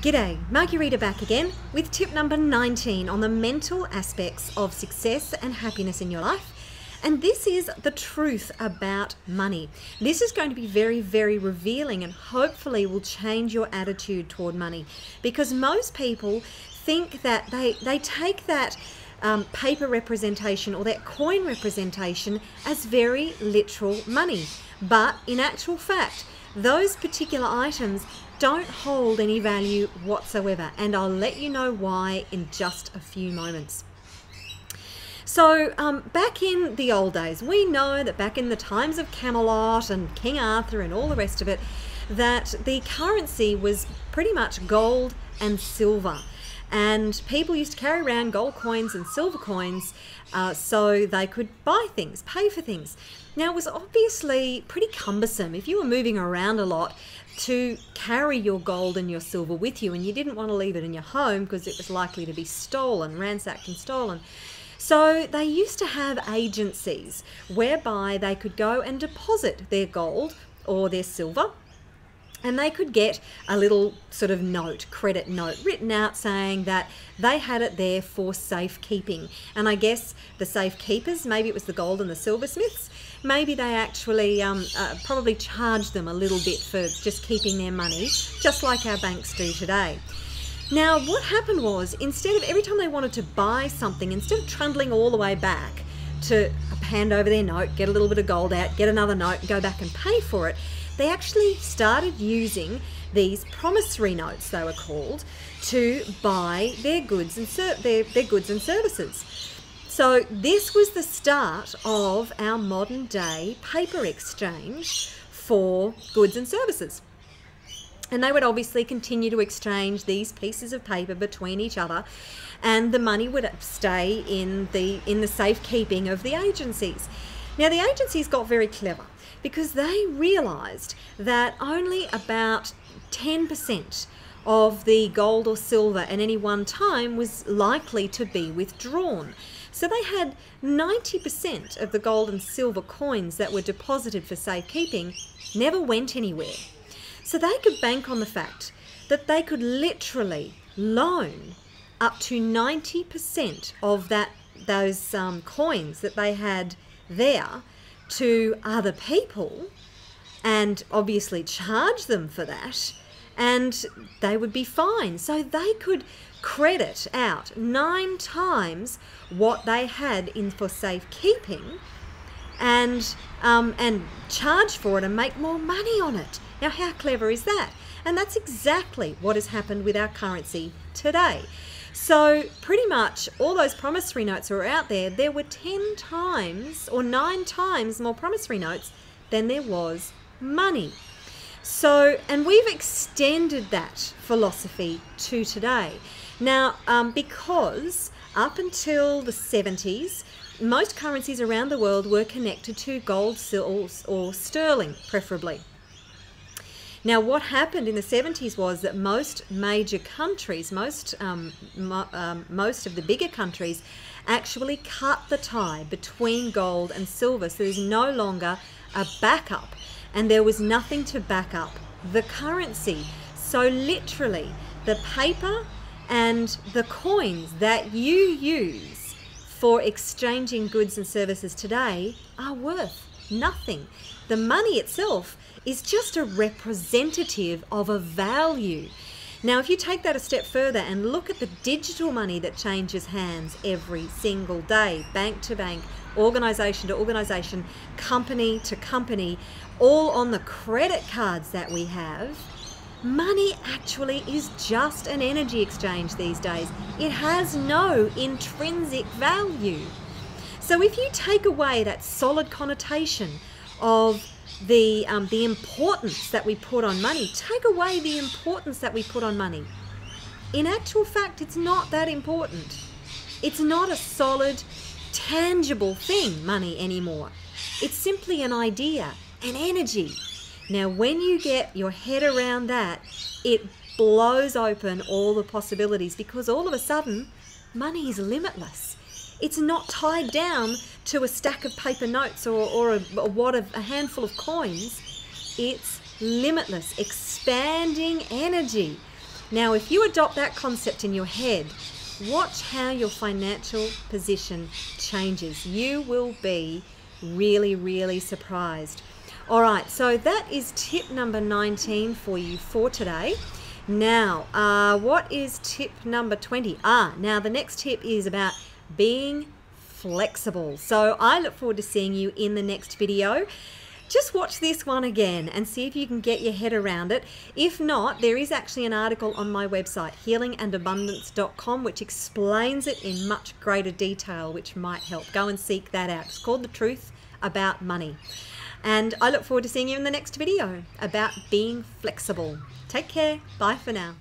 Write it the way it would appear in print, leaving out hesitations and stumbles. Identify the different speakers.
Speaker 1: G'day, Margarita back again with tip number 19 on the mental aspects of success and happiness in your life. And this is the truth about money. This is going to be very, very revealing and hopefully will change your attitude toward money, because most people think that they take that paper representation or that coin representation as very literal money. But in actual fact, those particular items don't hold any value whatsoever, and I'll let you know why in just a few moments. So back in the old days, we know that back in the times of Camelot and King Arthur and all the rest of it, that the currency was pretty much gold and silver. And people used to carry around gold coins and silver coins so they could buy things, pay for things. Now, it was obviously pretty cumbersome if you were moving around a lot to carry your gold and your silver with you, and you didn't want to leave it in your home because it was likely to be stolen, ransacked and stolen. So they used to have agencies whereby they could go and deposit their gold or their silver, and they could get a little sort of note, credit note, written out saying that they had it there for safekeeping. And I guess the safekeepers, maybe it was the gold and the silversmiths, maybe they actually probably charged them a little bit for just keeping their money, just like our banks do today. Now, what happened was, instead of every time they wanted to buy something, instead of trundling all the way back to hand over their note, get a little bit of gold out, get another note, and go back and pay for it, they actually started using these promissory notes, they were called, to buy their goods and their goods and services. So this was the start of our modern day paper exchange for goods and services. And they would obviously continue to exchange these pieces of paper between each other, and the money would stay in the safekeeping of the agencies. Now, the agencies got very clever because they realised that only about 10% of the gold or silver at any one time was likely to be withdrawn. So they had 90% of the gold and silver coins that were deposited for safekeeping never went anywhere. So they could bank on the fact that they could literally loan up to 90% of those coins that they had there to other people, and obviously charge them for that, and they would be fine. So they could credit out 9 times what they had in for safekeeping, and charge for it and make more money on it. Now, how clever is that? And that's exactly what has happened with our currency today. So pretty much all those promissory notes that were out there, there were 10 times or 9 times more promissory notes than there was money. So, and we've extended that philosophy to today. Now, because up until the 70s, most currencies around the world were connected to gold, silver, or sterling, preferably. Now, what happened in the 70s was that most major countries, most of the bigger countries, actually cut the tie between gold and silver. So there's no longer a backup, and there was nothing to back up the currency. So literally, the paper and the coins that you use for exchanging goods and services today are worth nothing. The money itself is just a representative of a value. Now, if you take that a step further and look at the digital money that changes hands every single day, bank to bank, organisation to organisation, company to company, all on the credit cards that we have, money actually is just an energy exchange these days. It has no intrinsic value. So if you take away that solid connotation of the importance that we put on money, take away the importance that we put on money. In actual fact, it's not that important. It's not a solid, tangible thing, money, anymore. It's simply an idea, an energy. Now, when you get your head around that, it blows open all the possibilities, because all of a sudden, money is limitless. It's not tied down to a stack of paper notes or a handful of coins. It's limitless, expanding energy Now, if you adopt that concept in your head, watch how your financial position changes. You will be really, really surprised. All right, so that is tip number 19 for you for today. Now, what is tip number 20? Now the next tip is about being flexible. So I look forward to seeing you in the next video. Just watch this one again and see if you can get your head around it. If not, there is actually an article on my website, healingandabundance.com, which explains it in much greater detail, which might help. Go and seek that out. It's called The Truth About Money. And I look forward to seeing you in the next video about being flexible. Take care. Bye for now.